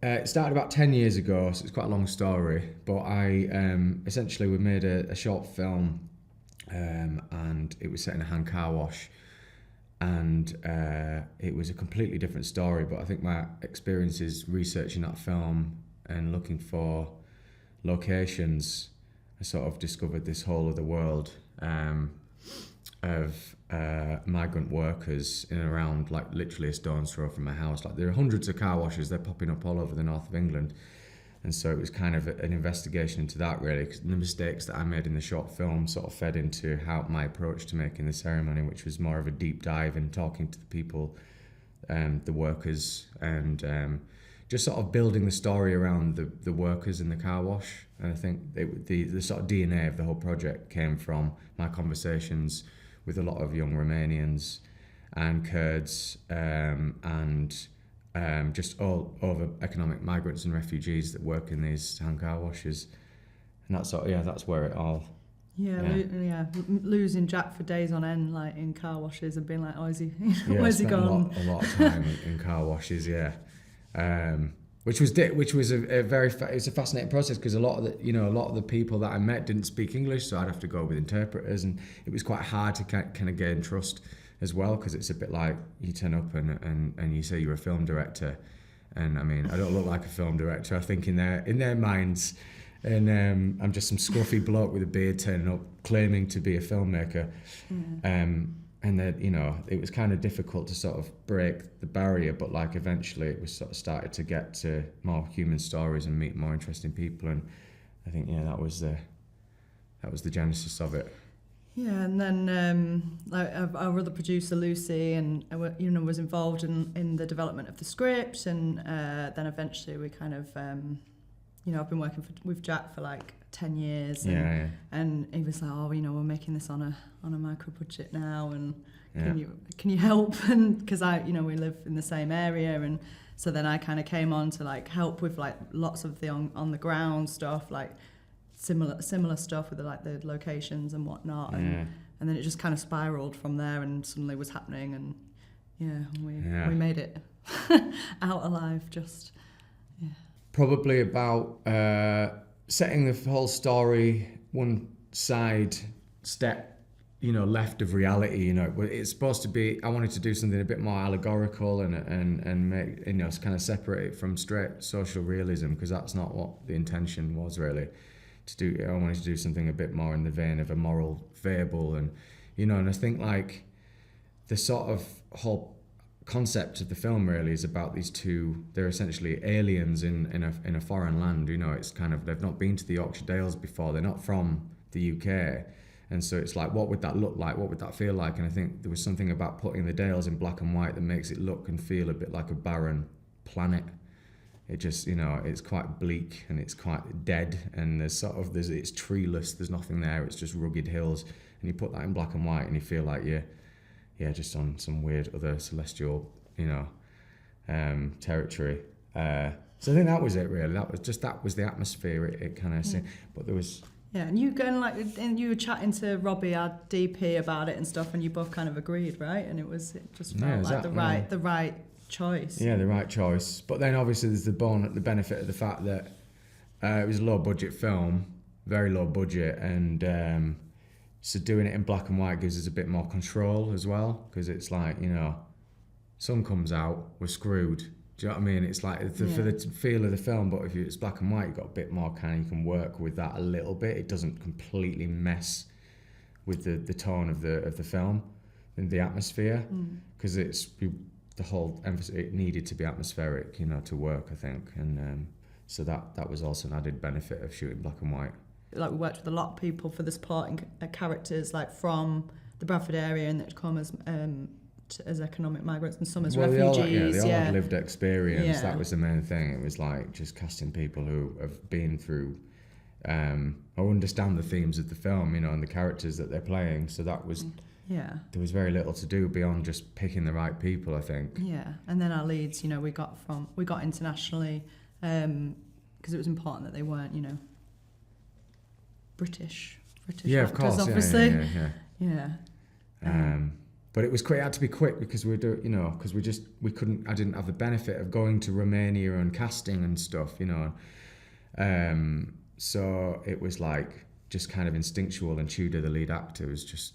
It started about 10 years ago, so it's quite a long story. But essentially we made a short film, and it was set in a hand car wash, and it was a completely different story. But I think my experiences researching that film and looking for locations, I sort of discovered this whole other world of migrant workers in and around, like literally a stone's throw from my house. Like, there are hundreds of car washes, they're popping up all over the north of England. And so it was kind of an investigation into that, really, because the mistakes that I made in the short film sort of fed into how my approach to making the ceremony, which was more of a deep dive in talking to the people, the workers, and just sort of building the story around the workers in the car wash. And I think the sort of DNA of the whole project came from my conversations with a lot of young Romanians and Kurds, and just all over economic migrants and refugees that work in these hand car washes. And that's where it all... Losing Jack for days on end, like in car washes, and being like, oh, is he, where's he gone? A lot of time in car washes, which was it's a fascinating process, because a lot of the people that I met didn't speak English, so I'd have to go with interpreters, and it was quite hard to kind of gain trust as well, because it's a bit like you turn up and you say you're a film director, and I mean, I don't look like a film director, I think, in their minds, and I'm just some scruffy bloke with a beard turning up claiming to be a filmmaker. And then, it was kind of difficult to sort of break the barrier, but like eventually it was sort of started to get to more human stories and meet more interesting people, and I think that was the genesis of it. Yeah, and then like our other producer Lucy, and was involved in the development of the script, and then eventually we kind of I've been working with Jack for like 10 years, and he was like, we're making this on a micro budget now, and can you help? And because we live in the same area, and so then I kind of came on to like help with like lots of the on the ground stuff, like similar stuff with the locations and whatnot, and then it just kind of spiraled from there, and suddenly was happening, and we made it out alive. Probably about setting the whole story one side step, left of reality. It's supposed to be. I wanted to do something a bit more allegorical and make kind of separate it from straight social realism, because that's not what the intention was really. I wanted to do something a bit more in the vein of a moral fable, and and I think like the sort of whole concept of the film really is about these two. They're essentially aliens in a foreign land. It's kind of, they've not been to the Yorkshire Dales before. They're not from the UK, and so it's like, what would that look like? What would that feel like? And I think there was something about putting the Dales in black and white that makes it look and feel a bit like a barren planet. It just, it's quite bleak and it's quite dead, and it's treeless. There's nothing there. It's just rugged hills, and you put that in black and white, and you feel like you're just on some weird other celestial, territory. So I think that was it really. That was the atmosphere. It kind of, but there was. Yeah, and you were chatting to Robbie, our DP, about it and stuff, and you both kind of agreed, right? And it just felt like the right choice. Yeah, the right choice. But then obviously there's the benefit of the fact that it was a low budget film, very low budget, and so doing it in black and white gives us a bit more control as well, because it's like, sun comes out, we're screwed. Do you know what I mean? It's like for the feel of the film, but if it's black and white, you've got a bit more you can work with that a little bit. It doesn't completely mess with the tone of the film and the atmosphere, because the whole emphasis, it needed to be atmospheric, to work, I think, and so that was also an added benefit of shooting black and white. Like, we worked with a lot of people for the supporting characters, like from the Bradford area, and that come as economic migrants, and some as refugees. They all had lived experience. Yeah. That was the main thing. It was like just casting people who have been through, or understand the themes of the film, and the characters that they're playing. So that was. Yeah. There was very little to do beyond just picking the right people, I think. Yeah, and then our leads, we got internationally, because it was important that they weren't, British. Yeah, of course. Obviously. Yeah. but it was quick. It had to be quick because we do, you know, because we couldn't. I didn't have the benefit of going to Romania and casting and stuff, you know. So it was like just kind of instinctual, and Tudor, the lead actor, was just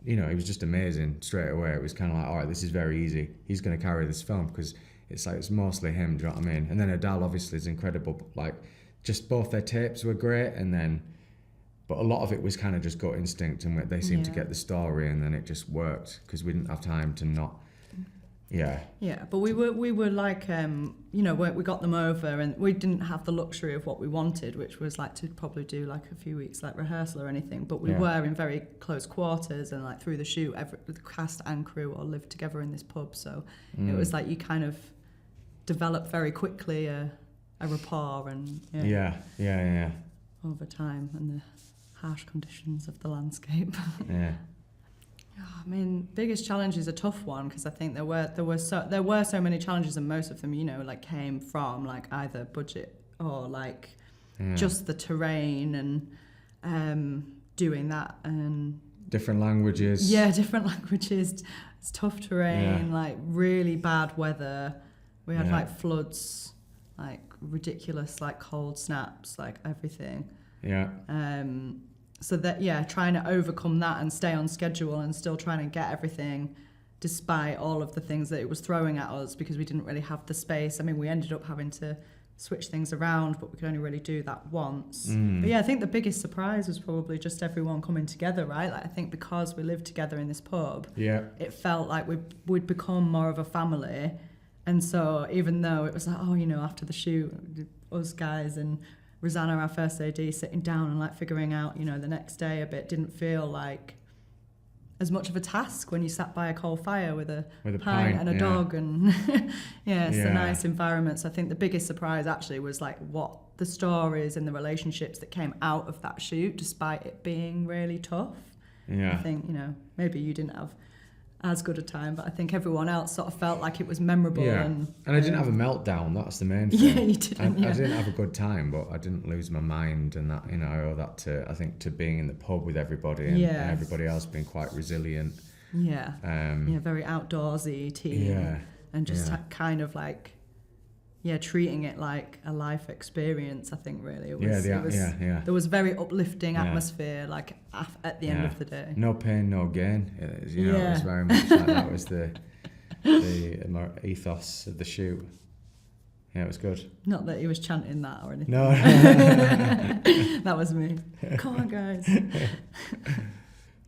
you know, it was just amazing straight away. It was kind of like, all right, this is very easy. He's going to carry this film because it's like it's mostly him. Do you know what I mean? And then Adele obviously is incredible. But like, just both their tapes were great, and then, but a lot of it was kind of just gut instinct, and they seemed to get the story, and then it just worked because we didn't have time to not. Yeah. Yeah, but we were like, you know, we got them over, and we didn't have the luxury of what we wanted, which was like to probably do like a few weeks like rehearsal or anything. But we were in very close quarters, and like through the shoot, the cast and crew all lived together in this pub. So it was like you kind of develop very quickly a rapport, and over time, and the harsh conditions of the landscape. Yeah. I mean, biggest challenge is a tough one because I think there were so many challenges, and most of them, you know, like came from like either budget or like just the terrain and doing that and different languages. Yeah, different languages. It's tough terrain, like really bad weather. We had like floods, like ridiculous, like cold snaps, like everything. Yeah. So that, trying to overcome that and stay on schedule and still trying to get everything despite all of the things that it was throwing at us because we didn't really have the space. I mean, we ended up having to switch things around, but we could only really do that once. But yeah, I think the biggest surprise was probably just everyone coming together, right? Like I think because we lived together in this pub, it felt like we'd become more of a family. And so even though it was like, oh, you know, after the shoot, us guys and Rosanna, our first AD, sitting down and like figuring out, you know, the next day a bit didn't feel like as much of a task when you sat by a coal fire with a pint and a dog and it's a nice environment. So I think the biggest surprise actually was like what the stories and the relationships that came out of that shoot, despite it being really tough. I think, you know, maybe you didn't have as good a time, but I think everyone else sort of felt like it was memorable. And I didn't have a meltdown, that's the main thing. Yeah, you didn't. I didn't have a good time, but I didn't lose my mind, and that, you know, I owe that to, I think, to being in the pub with everybody and everybody else being quite resilient. Very outdoorsy team. And just kind of like, treating it like a life experience, I think, really. It was, there was very uplifting atmosphere, like, at the end of the day. No pain, no gain. It was very much like that was the ethos of the shoot. Yeah, it was good. Not that he was chanting that or anything. No. That was me. Come on, guys.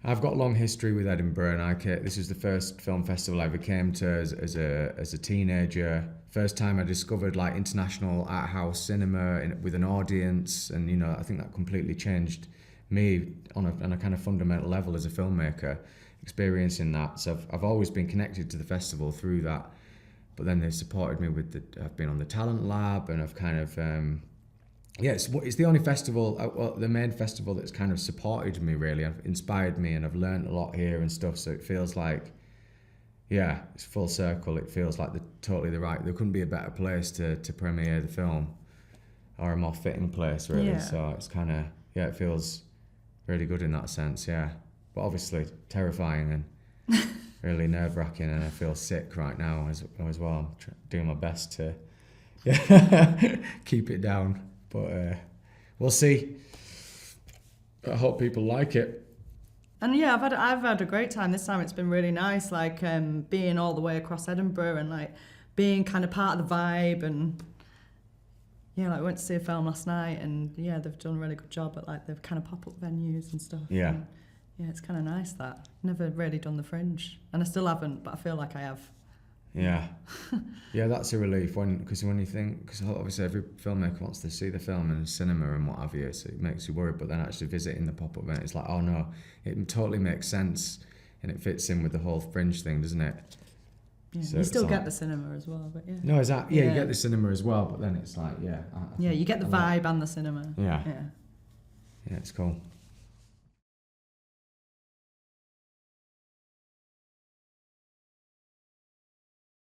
I've got a long history with Edinburgh, and this was the first film festival I ever came to as a teenager. First time I discovered like international art house cinema with an audience, and you know, I think that completely changed me on a kind of fundamental level as a filmmaker, experiencing that. So I've always been connected to the festival through that, but then they supported me I've been on the Talent Lab, and I've kind of it's the only festival, the main festival that's kind of supported me, really, inspired me, and I've learned a lot here and stuff. So it feels like, it's full circle. It feels like totally the right. There couldn't be a better place to premiere the film, or a more fitting place, really. Yeah. So it's kind of it feels really good in that sense. Yeah, but obviously terrifying and really nerve-wracking, and I feel sick right now as well. I'm doing my best to keep it down. But we'll see. I hope people like it. And I've had a great time this time. It's been really nice, like being all the way across Edinburgh and like being kind of part of the vibe. And like I went to see a film last night, and they've done a really good job at like the kind of pop-up venues and stuff. And, it's kind of nice that. Never really done the Fringe, and I still haven't, but I feel like I have. Yeah, that's a relief because when you think, because obviously every filmmaker wants to see the film in cinema and what have you, so it makes you worried. But then actually visiting the pop-up event, it's like, oh no, it totally makes sense, and it fits in with the whole Fringe thing, doesn't it? Yeah, so you still get the cinema as well, but No, exactly. Yeah, you get the cinema as well, but then it's like, you get the vibe and the cinema. Yeah, it's cool.